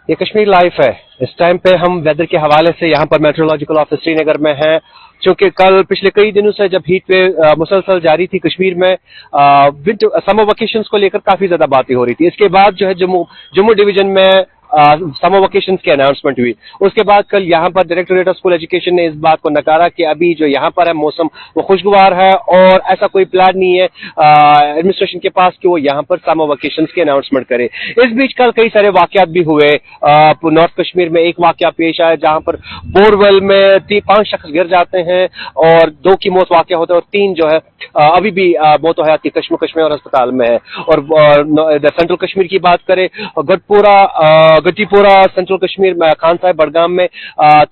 ये कश्मीर लाइफ है। इस टाइम पे हम वेदर के हवाले से यहाँ पर मेट्रोलॉजिकल ऑफिस श्रीनगर में हैं, क्योंकि कल पिछले कई दिनों से जब हीट वेव मुसलसल जारी थी कश्मीर में, विंटर समर वेकेशंस को लेकर काफी ज्यादा बातें हो रही थी। इसके बाद जो है जम्मू डिवीजन में समर वेकेशन की अनाउंसमेंट हुई। उसके बाद कल यहाँ पर डायरेक्टोरेट ऑफ स्कूल एजुकेशन ने इस बात को नकारा कि अभी जो यहाँ पर है मौसम वो खुशगवार है और ऐसा कोई प्लान नहीं है एडमिनिस्ट्रेशन के पास कि वो यहाँ पर समर वेकेशन की अनाउंसमेंट करे। इस बीच कल कई सारे वाकयात भी हुए। नॉर्थ कश्मीर में एक वाकया पेश आया जहां पर बोरवेल में 5 शख्स गिर जाते हैं और 2 की मौत वाकया होता है और 3 जो है अभी भी मौत हयात की कश्मकश में और अस्पताल में है। और सेंट्रल कश्मीर की बात करें, गट्टीपोरा सेंट्रल कश्मीर में खान साहिब बडगाम में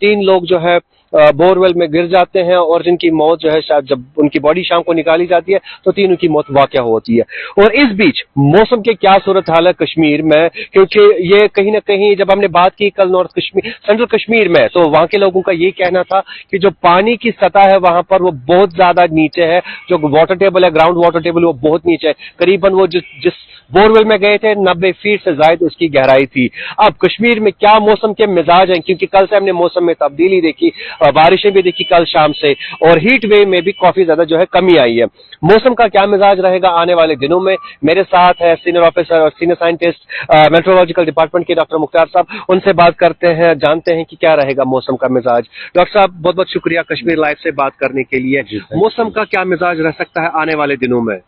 3 लोग जो है बोरवेल में गिर जाते हैं और जिनकी मौत जो है शायद जब उनकी बॉडी शाम को निकाली जाती है तो 3 की मौत वाकया होती है। और इस बीच मौसम के क्या सूरत हाल है कश्मीर में, क्योंकि ये कहीं ना कहीं जब हमने बात की कल नॉर्थ कश्मीर सेंट्रल कश्मीर में, तो वहां के लोगों का ये कहना था कि जो पानी की सतह है वहां पर वो बहुत ज्यादा नीचे है, जो वाटर टेबल है ग्राउंड वाटर टेबल वो बहुत नीचे है। करीबन वो जिस बोरवेल में गए थे 90 फीट से ज्यादा उसकी गहराई थी। अब कश्मीर में क्या मौसम के मिजाज हैं, क्योंकि कल से हमने मौसम में तब्दीली देखी, बारिशें भी देखी कल शाम से, और हीट वेव में भी काफी ज्यादा जो है कमी आई है। मौसम का क्या मिजाज रहेगा आने वाले दिनों में, मेरे साथ है सीनियर ऑफिसर और सीनियर साइंटिस्ट मेट्रोलॉजिकल डिपार्टमेंट के डॉक्टर मुख्तार साहब, उनसे बात करते हैं, जानते हैं कि क्या रहेगा मौसम का मिजाज। डॉक्टर साहब बहुत बहुत शुक्रिया कश्मीर लाइव से बात करने के लिए। मौसम का क्या मिजाज रह सकता है आने वाले दिनों में?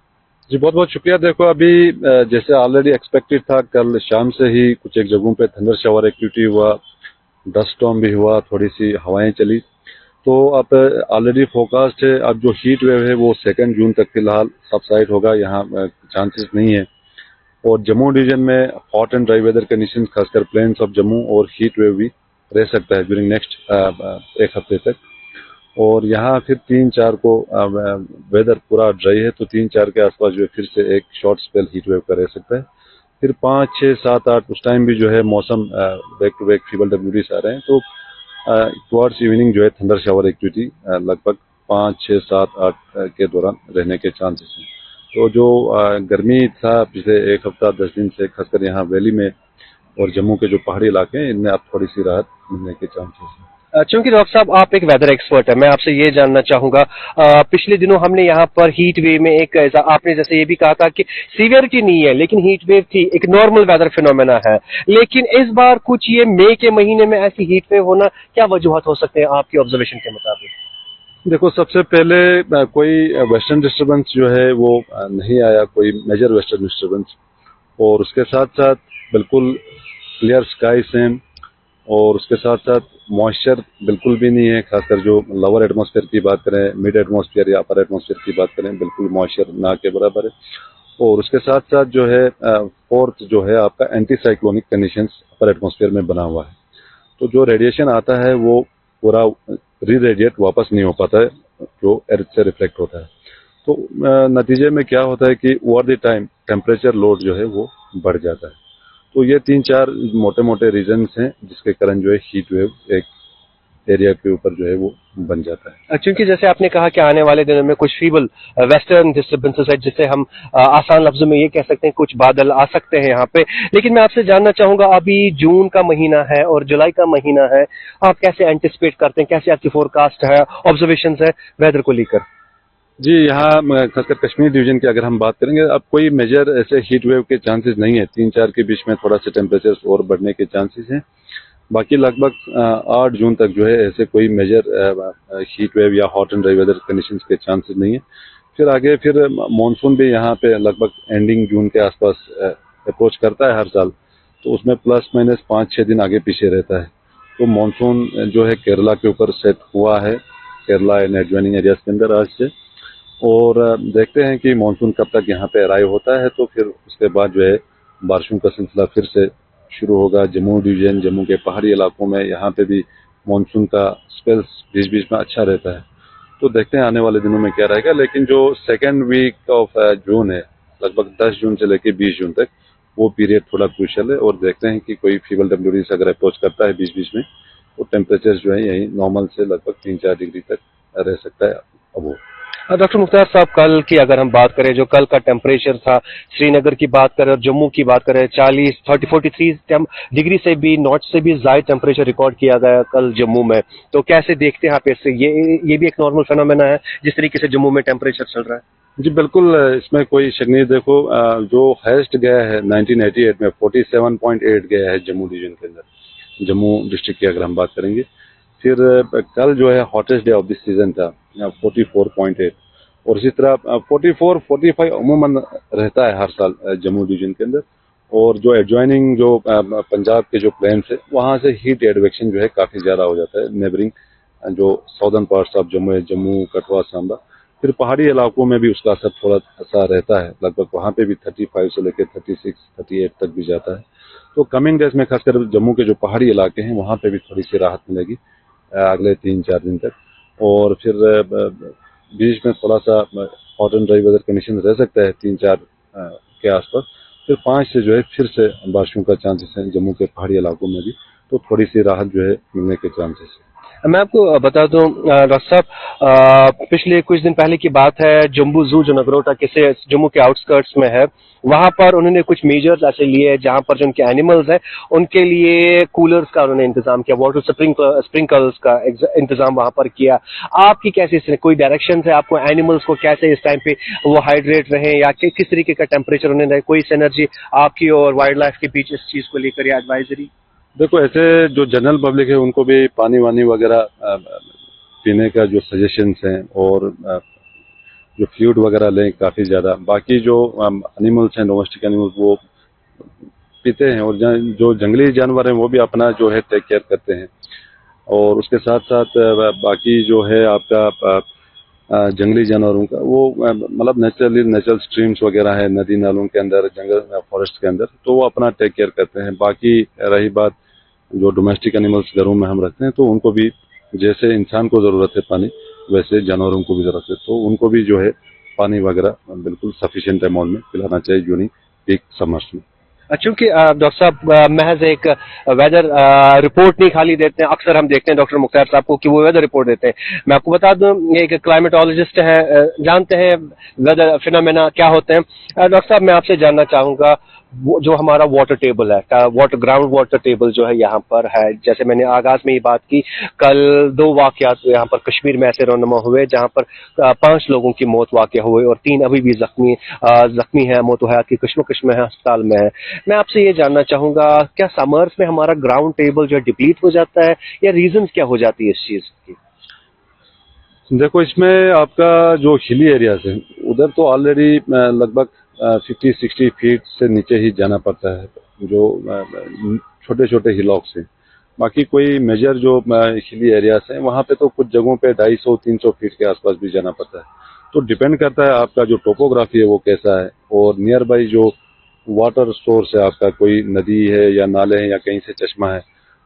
जी बहुत बहुत शुक्रिया। देखो अभी जैसे ऑलरेडी एक्सपेक्टेड था, कल शाम से ही कुछ एक जगहों पे थंडर शावर एक्टिविटी हुआ, डस्ट स्टॉर्म भी हुआ, थोड़ी सी हवाएं चली, तो अब ऑलरेडी फोरकास्ट है अब जो हीट वेव है वो 2 जून तक फिलहाल सबसाइड होगा, यहाँ चांसेस नहीं है। और जम्मू डिवीजन में hot and dry weather condition खासकर प्लेन्स ऑफ जम्मू और हीट वेव भी रह सकता है ड्यूरिंग नेक्स्ट 1 हफ्ते तक। और यहाँ फिर 3-4 को वेदर पूरा ड्राई है, तो 3-4 के आसपास जो है फिर से एक शॉर्ट स्पेल हीट वेव का रह सकता है। फिर 5, 6, 7, 8 उस टाइम भी जो है मौसम बैक टू बैक फीबल डब्ल्यूडीज आ रहे हैं, तो टुवर्ड्स इवनिंग जो है थंडर शावर एक्टिविटी लगभग 5, 6, 7, 8 के दौरान रहने के चांसेस हैं। तो जो गर्मी था पिछले 1 हफ्ता 10 दिन से, खासकर यहाँ वैली में और जम्मू के जो पहाड़ी इलाके हैं, इनमें अब थोड़ी सी राहत मिलने के चांसेस हैं। चूंकि डॉक्टर साहब आप एक वेदर एक्सपर्ट है, मैं आपसे ये जानना चाहूंगा, पिछले दिनों हमने यहाँ पर हीट वेव में एक ऐसा, आपने जैसे ये भी कहा था कि सीवियरिटी नहीं है लेकिन हीट वेव थी, एक नॉर्मल वेदर फिनोमेना है, लेकिन इस बार कुछ ये मई के महीने में ऐसी हीट वेव होना, क्या वजूहत हो सकते हैं आपकी ऑब्जर्वेशन के मुताबिक? देखो सबसे पहले कोई वेस्टर्न डिस्टर्बेंस जो है वो नहीं आया, कोई मेजर वेस्टर्न डिस्टर्बेंस, और उसके साथ साथ बिल्कुल क्लियर स्काईस हैं, और उसके साथ साथ मॉइस्चर बिल्कुल भी नहीं है, खासकर जो लोअर एटमॉस्फेयर की बात करें, मिड एटमॉस्फेयर या अपर एटमॉस्फेयर की बात करें, बिल्कुल मॉइस्चर ना के बराबर है। और उसके साथ साथ जो है फोर्थ जो है आपका anti cyclonic conditions upper atmosphere में बना हुआ है, तो जो रेडिएशन आता है वो पूरा री रेडिएट वापस नहीं हो पाता है जो अर्थ से रिफ्लेक्ट होता है। तो नतीजे में क्या होता है कि over the time temperature load जो है वो बढ़ जाता है। तो ये 3-4 मोटे मोटे रीजंस हैं जिसके कारण जो है हीट वेव एक एरिया के ऊपर जो है वो बन जाता है। क्योंकि जैसे आपने कहा कि आने वाले दिनों में कुछ फीबल वेस्टर्न डिस्टर्बेंसेस है, जिसे हम आसान लफ्जों में ये कह सकते हैं कुछ बादल आ सकते हैं यहाँ पे, लेकिन मैं आपसे जानना चाहूंगा अभी जून का महीना है और जुलाई का महीना है, आप कैसे एंटिसिपेट करते हैं, कैसे आपकी फोरकास्ट है, ऑब्जर्वेशन है वेदर को लेकर? जी यहाँ खासकर कश्मीर डिवीजन की अगर हम बात करेंगे, अब कोई मेजर ऐसे हीट वेव के चांसेस नहीं है, 3-4 के बीच में थोड़ा सा टेम्परेचर और बढ़ने के चांसेस हैं। बाकी लगभग 8 जून तक जो है ऐसे कोई मेजर हीट वेव या hot and dry weather conditions के चांसेस नहीं है। फिर आगे फिर मानसून भी यहाँ पे लगभग एंडिंग जून के आसपास अप्रोच करता है हर साल, तो उसमें प्लस माइनस 5-6 दिन आगे पीछे रहता है। तो मानसून जो है केरला के ऊपर सेट हुआ है, केरला एंड एडजॉइनिंग एरियाज के अंदर आज से, और देखते हैं कि मानसून कब तक यहाँ पे अराइव होता है। तो फिर उसके बाद जो है बारिशों का सिलसिला फिर से शुरू होगा जम्मू डिवीजन, जम्मू के पहाड़ी इलाकों में, यहाँ पे भी मानसून का स्पेल्स बीच बीच में अच्छा रहता है। तो देखते हैं आने वाले दिनों में क्या रहेगा, लेकिन जो 2nd वीक ऑफ जून है, लगभग 10 जून से लेकर 20 जून तक, वो पीरियड थोड़ा क्रूशियल है, और देखते हैं कि कोई फीबल डब्ल्यूडी से अगर अप्रोच करता है बीच बीच में, तो टेम्परेचर जो है यही नॉर्मल से लगभग 3-4 डिग्री तक रह सकता है अब वो। डॉक्टर मुख्तार साहब, कल की अगर हम बात करें, जो कल का टेम्परेचर था, श्रीनगर की बात करें और जम्मू की बात करें, 43 डिग्री से भी, नॉट से भी ज्यादा टेम्परेचर रिकॉर्ड किया गया कल जम्मू में। तो कैसे देखते हैं आप इससे? ये भी एक नॉर्मल फिनोमेना है जिस तरीके से जम्मू में टेम्परेचर चल रहा है? जी बिल्कुल, इसमें कोई शक नहीं। देखो, जो हाईएस्ट गया है 1988 में 47.8 गया है जम्मू डिवीजन के अंदर, जम्मू डिस्ट्रिक्ट की अगर हम बात करेंगे। फिर कल जो है hottest day of this season था 44.8, और इसी तरह 44-45 अमूमन रहता है हर साल जम्मू डिवीजन के अंदर। और जो एडजॉइनिंग जो पंजाब के जो प्लेन्स है, वहाँ से हीट एडवेक्शन जो है काफ़ी ज़्यादा हो जाता है। नेबरिंग जो साउदर्न पार्ट्स ऑफ जम्मू है, जम्मू, कठुआ, सांबा, फिर पहाड़ी इलाकों में भी उसका असर थोड़ा सा रहता है। लगभग वहाँ पे भी 35 से लेकर 36-38 तक भी जाता है। तो कमिंग डेज में खासकर जम्मू के जो पहाड़ी इलाके हैं, वहाँ पे भी थोड़ी सी राहत मिलेगी अगले 3-4 दिन तक। और फिर बीच में थोड़ा सा hot and dry weather condition रह सकता है 3-4 के आसपास। फिर 5 से जो है फिर से बारिशों का चांसेस है जम्मू के पहाड़ी इलाकों में भी, तो थोड़ी सी राहत जो है मिलने के चांसेस है। मैं आपको बता दूं डॉक्टर साहब, पिछले कुछ दिन पहले की बात है, जम्बू जू जो नगरोटा के से जम्मू के आउटस्कर्ट्स में है, वहां पर उन्होंने कुछ मेजर्स ऐसे लिए जहां पर जो उनके एनिमल्स हैं उनके लिए कूलर्स का उन्होंने इंतजाम किया, वाटर स्प्रिंकल्स का इंतजाम वहां पर किया। आपकी कैसे कोई डायरेक्शन है आपको, एनिमल्स को कैसे इस टाइम पे वो हाइड्रेट रहे, या किस तरीके का टेम्परेचर उन्होंने, कोई सिनर्जी आपकी और वाइल्ड लाइफ के बीच इस चीज को लेकर या एडवाइजरी? देखो, ऐसे जो जनरल पब्लिक है उनको भी पानी वानी वगैरह पीने का जो सजेशंस हैं, और जो फ्लूइड वगैरह लें काफ़ी ज़्यादा। बाकी जो एनिमल्स हैं, डोमेस्टिक एनिमल्स, वो पीते हैं, और जो जंगली जानवर हैं वो भी अपना जो है टेक केयर करते हैं। और उसके साथ साथ बाकी जो है आपका जंगली जानवरों का वो मतलब नेचुरल स्ट्रीम्स वगैरह है नदी नालों के अंदर, जंगल फॉरेस्ट के अंदर, तो वो अपना टेक केयर करते हैं। बाकी रही बात जो डोमेस्टिक एनिमल्स घरों में हम रखते हैं, तो उनको भी जैसे इंसान को ज़रूरत है पानी, वैसे जानवरों को भी ज़रूरत है, तो उनको भी जो है पानी वगैरह बिल्कुल सफिशिएंट अमाउंट में पिलाना चाहिए ड्यूरिंग पीक समर्स में। चूंकि डॉक्टर साहब महज एक वेदर रिपोर्ट नहीं खाली देते हैं, अक्सर हम देखते हैं डॉक्टर मुख्तार साहब को कि वो वेदर रिपोर्ट देते हैं। मैं आपको बता दूं, ये एक क्लाइमेटोलॉजिस्ट है, जानते हैं वेदर फिनोमेना क्या होते हैं। डॉक्टर साहब, मैं आपसे जानना चाहूंगा, वो जो हमारा वाटर टेबल है, ग्राउंड वाटर टेबल जो है यहाँ पर है, जैसे मैंने आगाज में ये बात की, कल 2 वाकयात यहाँ पर कश्मीर में ऐसे रौनमा हुए जहाँ पर 5 लोगों की मौत वाक़या हुए और 3 अभी भी जख्मी है, मोतोहयात की कश्मकश में है, अस्पताल में है। मैं आपसे ये जानना चाहूंगा, क्या समर्स में हमारा ग्राउंड टेबल जो डिप्लीट हो जाता है, या रीजंस क्या हो जाती है इस चीज की? देखो, इसमें आपका जो हिली एरियाज है उधर तो ऑलरेडी लगभग 50-60 फीट से नीचे ही जाना पड़ता है, जो छोटे छोटे हिलॉक्स हैं। बाकी कोई मेजर जो हिली एरियाज हैं वहाँ पे तो कुछ जगहों पे 250-300 फीट के आसपास भी जाना पड़ता है। तो डिपेंड करता है आपका जो टोपोग्राफी है वो कैसा है, और नियर बाई जो वाटर सोर्स है आपका, कोई नदी है या नाले हैं या कहीं से चश्मा है,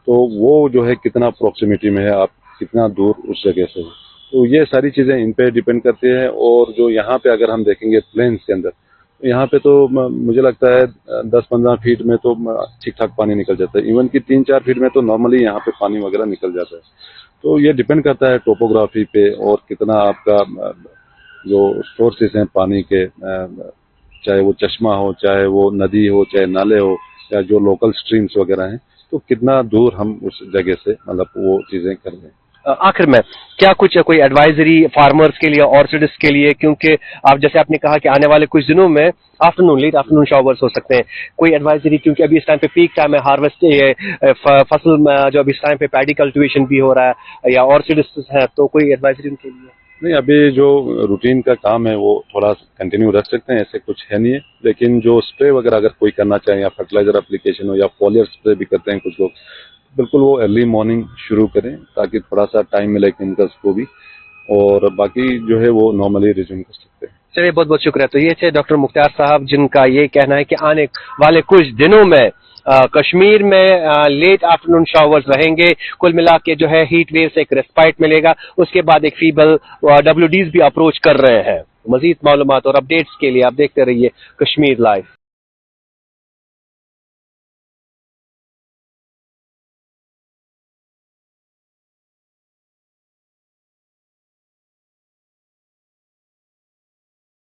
तो वो जो है कितना प्रॉक्सिमिटी में है, आप कितना दूर उस जगह से हो। तो ये सारी चीज़ें इन पे डिपेंड करती हैं। और जो यहाँ पे अगर हम देखेंगे प्लेन्स के अंदर, तो यहाँ पे तो मुझे लगता है 10-15 फीट में तो ठीक ठाक पानी निकल जाता है। इवन कि 3-4 फीट में तो नॉर्मली यहाँ पे पानी वगैरह निकल जाता है। तो ये डिपेंड करता है टोपोग्राफी पे, और कितना आपका जो सोर्सेस हैं पानी के, चाहे वो चश्मा हो, चाहे वो नदी हो, चाहे नाले हो, या जो लोकल स्ट्रीम्स वगैरह हैं, तो कितना दूर हम उस जगह से मतलब वो चीज़ें कर रहे हैं। आखिर में क्या कुछ कोई एडवाइजरी फार्मर्स के लिए, ऑर्चिड्स के लिए, क्योंकि आप जैसे आपने कहा कि आने वाले कुछ दिनों में लेट आफ्टरनून शावर्स हो सकते हैं, कोई एडवाइजरी, क्योंकि अभी इस टाइम पे पीक टाइम है, हार्वेस्ट फसल जो अभी इस टाइम पे पैडी कल्टीवेशन भी हो रहा है, या ऑर्चिड्स है, तो कोई एडवाइजरी उनके लिए? नहीं, अभी जो रूटीन का काम है वो थोड़ा कंटिन्यू रख सकते हैं, ऐसे कुछ है नहीं है। लेकिन जो स्प्रे वगैरह अगर कोई करना चाहे, या फर्टिलाइजर एप्लीकेशन हो, या फॉलियर स्प्रे भी करते हैं कुछ लोग, बिल्कुल वो अर्ली मॉर्निंग शुरू करें, ताकि थोड़ा सा टाइम मिले केमिकल्स को भी, और बाकी जो है वो नॉर्मली रिज्यूम कर सकते हैं। चलिए, बहुत बहुत शुक्रिया। तो ये थे डॉक्टर मुख्तार साहब, जिनका ये कहना है कि आने वाले कुछ दिनों में कश्मीर में लेट आफ्टरनून शावर्स रहेंगे। कुल मिला के जो है हीट वेव से एक रेस्पाइट मिलेगा, उसके बाद एक फीबल WDs भी अप्रोच कर रहे हैं। मजीद मालूमात और अपडेट्स के लिए आप देखते रहिए कश्मीर लाइव।